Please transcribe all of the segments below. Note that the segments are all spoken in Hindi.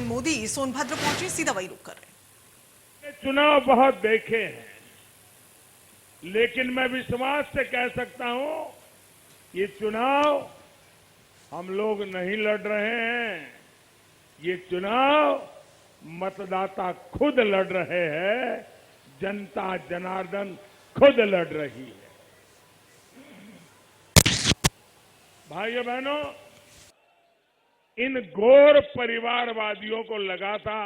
पीएम मोदी सोनभद्र पहुंचे, सीधा वही रुक कर रहे हैं। चुनाव बहुत देखे हैं, लेकिन मैं विश्वास से कह सकता हूं, ये चुनाव हम लोग नहीं लड़ रहे हैं। ये चुनाव मतदाता खुद लड़ रहे हैं, जनता जनार्दन खुद लड़ रही है। भाइयों बहनों, इन घोर परिवारवादियों को लगा था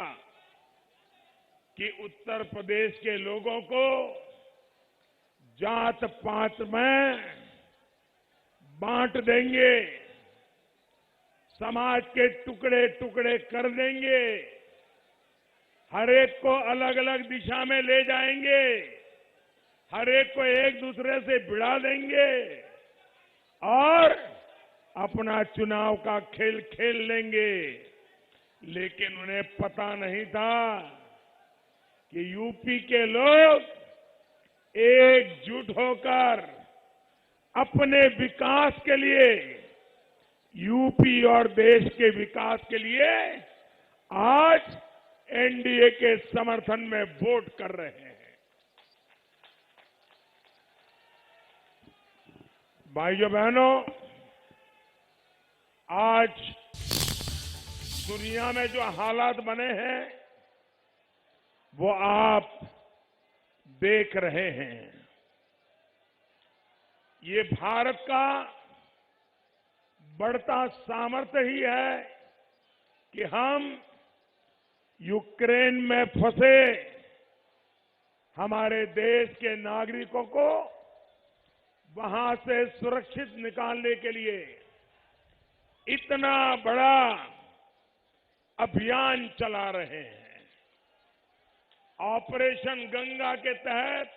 कि उत्तर प्रदेश के लोगों को जात पात में बांट देंगे, समाज के टुकड़े टुकड़े कर देंगे, हर एक को अलग अलग दिशा में ले जाएंगे, हर एक को एक दूसरे से भिड़ा देंगे और अपना चुनाव का खेल खेल लेंगे। लेकिन उन्हें पता नहीं था कि यूपी के लोग एकजुट होकर अपने विकास के लिए, यूपी और देश के विकास के लिए आज एनडीए के समर्थन में वोट कर रहे हैं। भाइयों बहनों, आज दुनिया में जो हालात बने हैं वो आप देख रहे हैं। ये भारत का बढ़ता सामर्थ्य ही है कि हम यूक्रेन में फंसे हमारे देश के नागरिकों को वहां से सुरक्षित निकालने के लिए इतना बड़ा अभियान चला रहे हैं। ऑपरेशन गंगा के तहत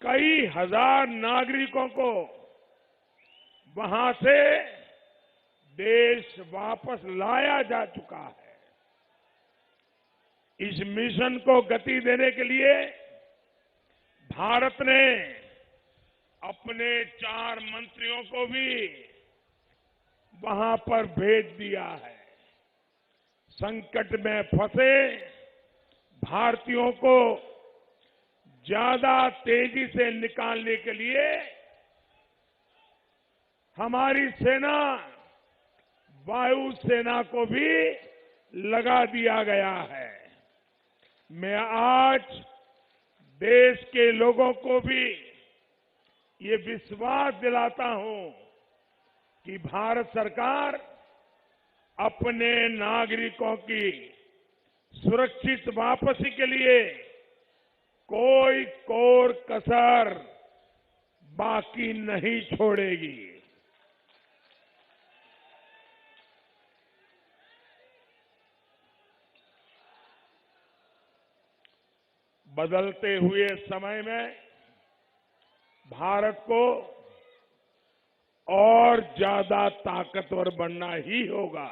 कई हजार नागरिकों को वहां से देश वापस लाया जा चुका है। इस मिशन को गति देने के लिए भारत ने अपने 4 मंत्रियों को भी वहां पर भेज दिया है। संकट में फंसे भारतीयों को ज्यादा तेजी से निकालने के लिए हमारी सेना, वायु सेना को भी लगा दिया गया है। मैं आज देश के लोगों को भी ये विश्वास दिलाता हूं कि भारत सरकार अपने नागरिकों की सुरक्षित वापसी के लिए कोई कोर कसर बाकी नहीं छोड़ेगी। बदलते हुए समय में भारत को और ज्यादा ताकतवर बनना ही होगा।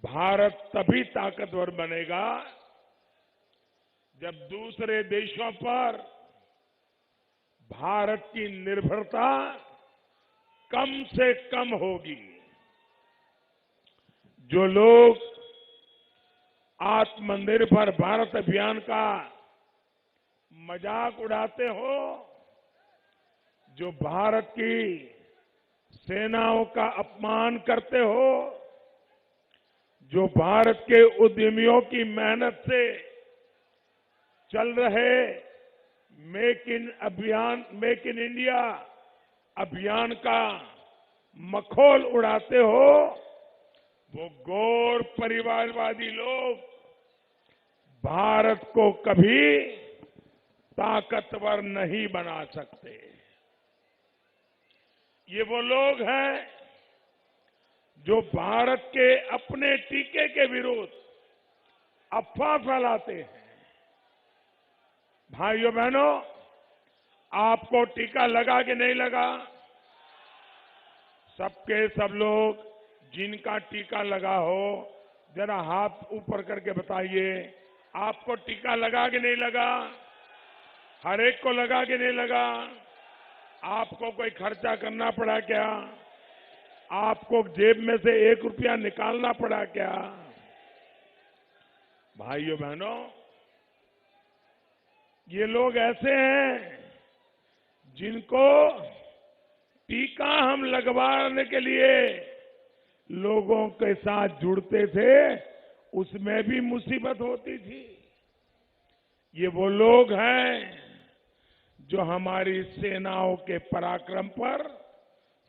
भारत तभी ताकतवर बनेगा जब दूसरे देशों पर भारत की निर्भरता कम से कम होगी। जो लोग आत्मनिर्भर भारत अभियान का मजाक उड़ाते हो, जो भारत की सेनाओं का अपमान करते हो, जो भारत के उद्यमियों की मेहनत से चल रहे मेक इन इंडिया अभियान का मखौल उड़ाते हो, वो घोर परिवारवादी लोग भारत को कभी ताकतवर नहीं बना सकते। ये वो लोग हैं जो भारत के अपने टीके के विरुद्ध अफवाह फैलाते हैं। भाइयों बहनों, आपको टीका लगा कि नहीं लगा? सबके सब लोग जिनका टीका लगा हो जरा हाथ ऊपर करके बताइए, आपको टीका लगा कि नहीं लगा? हर एक को लगा कि नहीं लगा? आपको कोई खर्चा करना पड़ा क्या? आपको जेब में से 1 रुपया निकालना पड़ा क्या? भाइयों बहनों, ये लोग ऐसे हैं जिनको टीका हम लगवाने के लिए लोगों के साथ जुड़ते थे, उसमें भी मुसीबत होती थी। ये वो लोग हैं जो हमारी सेनाओं के पराक्रम पर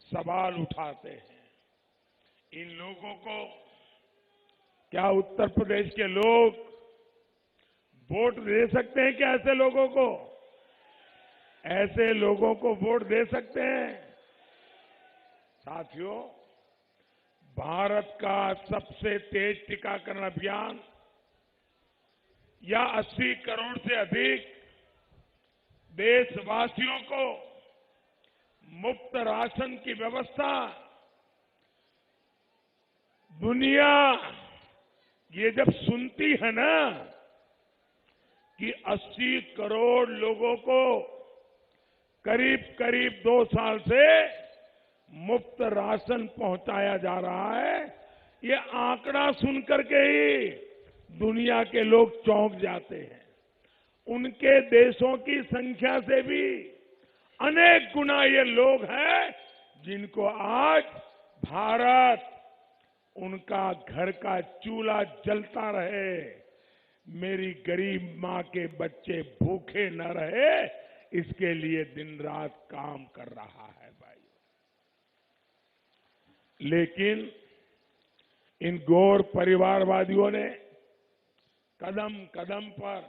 सवाल उठाते हैं। इन लोगों को क्या उत्तर प्रदेश के लोग वोट दे सकते हैं क्या? ऐसे लोगों को, ऐसे लोगों को वोट दे सकते हैं? साथियों, भारत का सबसे तेज टीकाकरण अभियान या 80 करोड़ से अधिक देशवासियों को मुफ्त राशन की व्यवस्था, दुनिया ये जब सुनती है ना कि 80 करोड़ लोगों को करीब करीब 2 साल से मुफ्त राशन पहुंचाया जा रहा है, ये आंकड़ा सुनकर के ही दुनिया के लोग चौंक जाते हैं। उनके देशों की संख्या से भी अनेक गुना ये लोग हैं जिनको आज भारत उनका घर का चूल्हा जलता रहे, मेरी गरीब मां के बच्चे भूखे न रहे, इसके लिए दिन रात काम कर रहा है भाई। लेकिन इन गौर परिवारवादियों ने कदम कदम पर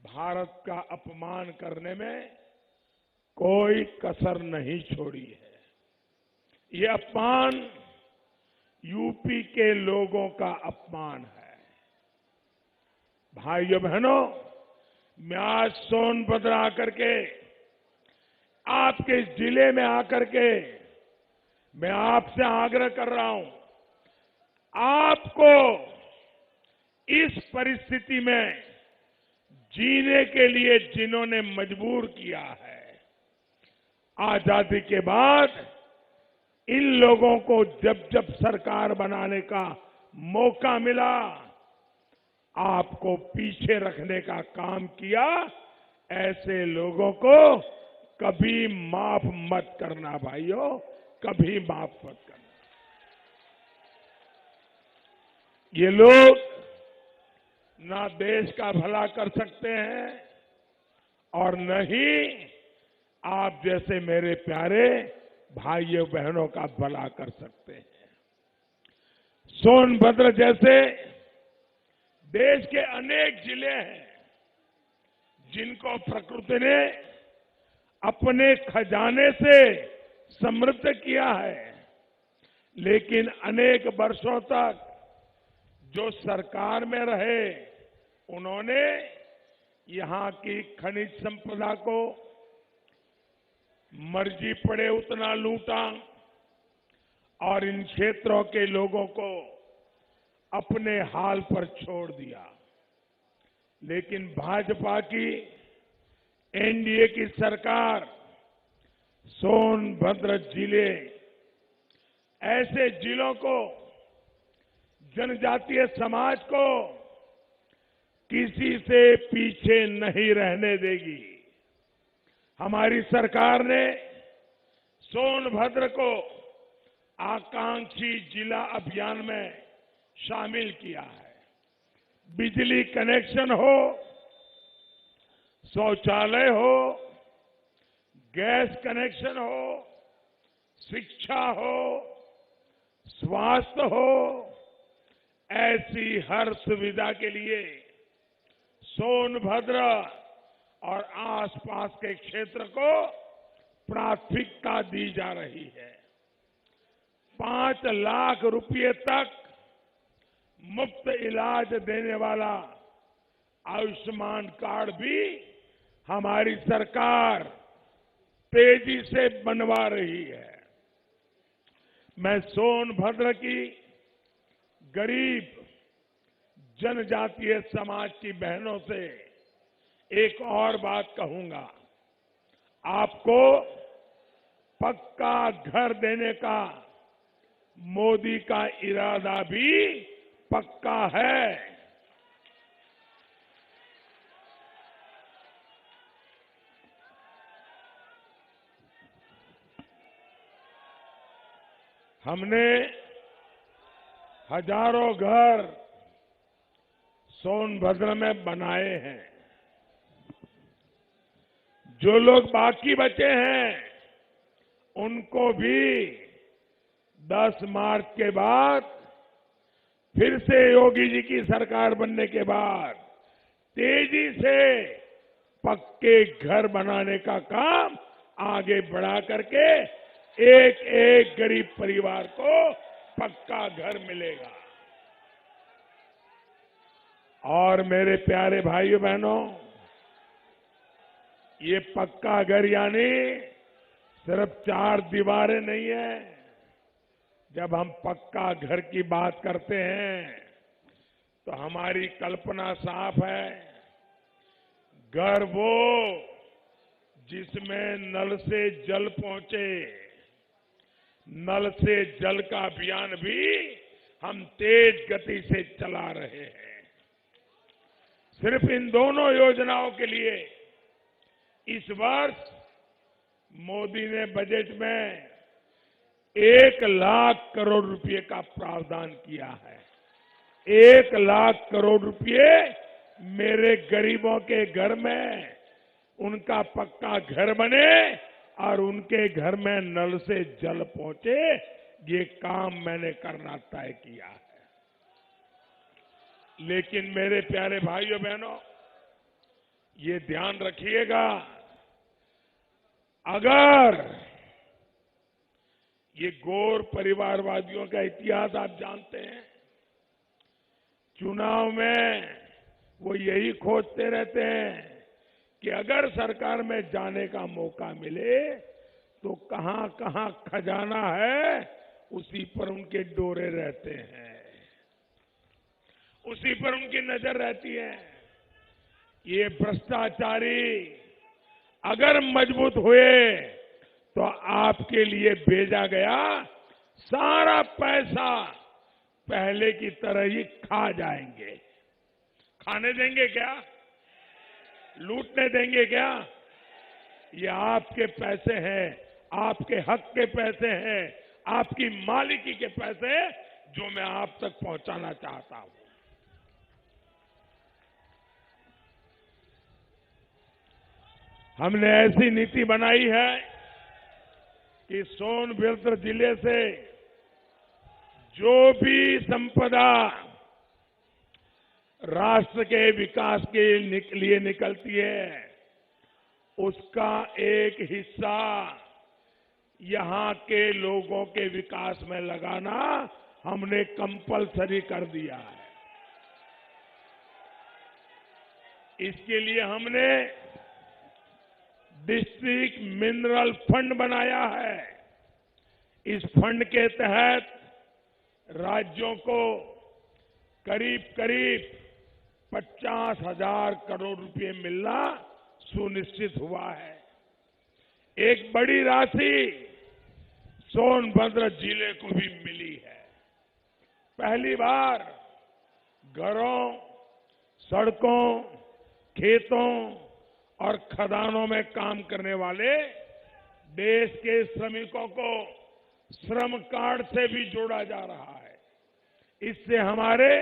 भारत का अपमान करने में कोई कसर नहीं छोड़ी है। ये अपमान यूपी के लोगों का अपमान है। भाइयों बहनों, मैं आज सोनभद्र आकर के, आपके जिले में आकर के मैं आपसे आग्रह कर रहा हूं, आपको इस परिस्थिति में जीने के लिए जिन्होंने मजबूर किया है, आजादी के बाद इन लोगों को जब जब सरकार बनाने का मौका मिला, आपको पीछे रखने का काम किया। ऐसे लोगों को कभी माफ मत करना भाइयों, कभी माफ मत करना। ये लोग ना देश का भला कर सकते हैं और न ही आप जैसे मेरे प्यारे भाइयों बहनों का भला कर सकते हैं। सोनभद्र जैसे देश के अनेक जिले हैं जिनको प्रकृति ने अपने खजाने से समृद्ध किया है, लेकिन अनेक वर्षों तक जो सरकार में रहे, उन्होंने यहां की खनिज संपदा को मर्जी पड़े उतना लूटा और इन क्षेत्रों के लोगों को अपने हाल पर छोड़ दिया। लेकिन भाजपा की एनडीए की सरकार सोनभद्र जिले, ऐसे जिलों को, जनजातीय समाज को किसी से पीछे नहीं रहने देगी। हमारी सरकार ने सोनभद्र को आकांक्षी जिला अभियान में शामिल किया है। बिजली कनेक्शन हो, शौचालय हो, गैस कनेक्शन हो, शिक्षा हो, स्वास्थ्य हो, ऐसी हर सुविधा के लिए सोनभद्र और आसपास के क्षेत्र को प्राथमिकता दी जा रही है। 5 लाख रुपए तक मुफ्त इलाज देने वाला आयुष्मान कार्ड भी हमारी सरकार तेजी से बनवा रही है। मैं सोनभद्र की गरीब जनजातीय समाज की बहनों से एक और बात कहूंगा, आपको पक्का घर देने का मोदी का इरादा भी पक्का है। हमने हजारों घर सोनभद्र में बनाए हैं। जो लोग बाकी बचे हैं उनको भी 10 मार्च के बाद फिर से योगी जी की सरकार बनने के बाद तेजी से पक्के घर बनाने का काम आगे बढ़ा करके एक एक गरीब परिवार को पक्का घर मिलेगा। और मेरे प्यारे भाइयों बहनों, ये पक्का घर यानी सिर्फ 4 दीवारें नहीं है। जब हम पक्का घर की बात करते हैं तो हमारी कल्पना साफ है। घर वो जिसमें नल से जल पहुंचे। नल से जल का अभियान भी हम तेज गति से चला रहे हैं। सिर्फ इन दोनों योजनाओं के लिए इस वर्ष मोदी ने बजट में 1 लाख करोड़ रुपए का प्रावधान किया है। 1 लाख करोड़ रुपए मेरे गरीबों के घर में उनका पक्का घर बने और उनके घर में नल से जल पहुंचे, ये काम मैंने करना तय किया है। लेकिन मेरे प्यारे भाइयों बहनों, ये ध्यान रखिएगा, अगर ये गौर परिवारवादियों का इतिहास आप जानते हैं, चुनाव में वो यही खोजते रहते हैं कि अगर सरकार में जाने का मौका मिले तो कहां कहां खजाना है उसी पर उनके डोरे रहते हैं, उसी पर उनकी नजर रहती है। ये भ्रष्टाचारी अगर मजबूत हुए तो आपके लिए भेजा गया सारा पैसा पहले की तरह ही खा जाएंगे। खाने देंगे क्या? लूटने देंगे क्या? ये आपके पैसे हैं, आपके हक के पैसे हैं, आपकी मालिकी के पैसे जो मैं आप तक पहुंचाना चाहता हूं। हमने ऐसी नीति बनाई है कि सोनभद्र जिले से जो भी संपदा राष्ट्र के विकास के लिए निकलती है उसका एक हिस्सा यहां के लोगों के विकास में लगाना हमने कंपलसरी कर दिया है। इसके लिए हमने डिस्ट्रिक्ट मिनरल फंड बनाया है। इस फंड के तहत राज्यों को करीब करीब 50,000 करोड़ रुपए मिलना सुनिश्चित हुआ है। एक बड़ी राशि सोनभद्र जिले को भी मिली है। पहली बार घरों, सड़कों, खेतों और खदानों में काम करने वाले देश के श्रमिकों को श्रम कार्ड से भी जोड़ा जा रहा है। इससे हमारे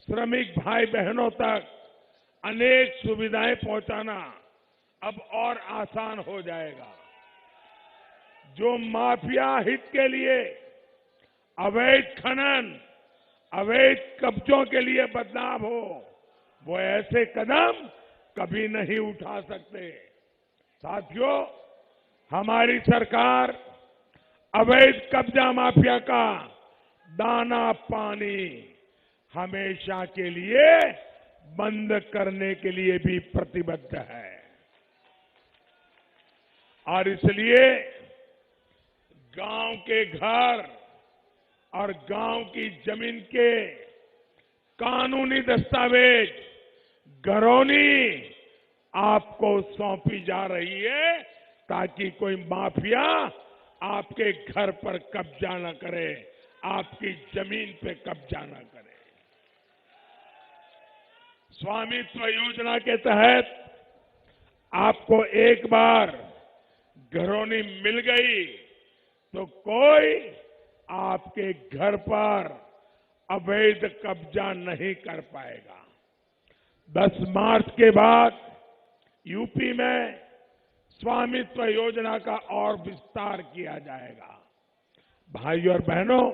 श्रमिक भाई बहनों तक अनेक सुविधाएं पहुंचाना अब और आसान हो जाएगा। जो माफिया हित के लिए अवैध खनन, अवैध कब्जों के लिए बदनाम हो, वो ऐसे कदम कभी नहीं उठा सकते। साथियों, हमारी सरकार अवैध कब्जा माफिया का दाना पानी हमेशा के लिए बंद करने के लिए भी प्रतिबद्ध है। और इसलिए गांव के घर और गांव की जमीन के कानूनी दस्तावेज घरौनी आपको सौंपी जा रही है ताकि कोई माफिया आपके घर पर कब्जा न करे, आपकी जमीन पे कब्जा न करे। स्वामित्व योजना के तहत आपको एक बार घरौनी मिल गई तो कोई आपके घर पर अवैध कब्जा नहीं कर पाएगा। 10 मार्च के बाद यूपी में स्वामित्व योजना का और विस्तार किया जाएगा। भाइयों और बहनों,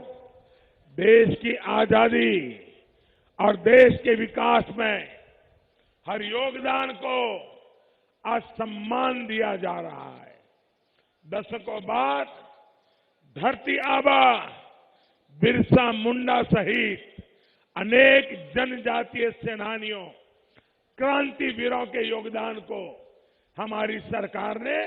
देश की आजादी और देश के विकास में हर योगदान को आज सम्मान दिया जा रहा है। दशकों बाद धरती आबा बिरसा मुंडा सहित अनेक जनजातीय सेनानियों, क्रांतिवीरों के योगदान को हमारी सरकार ने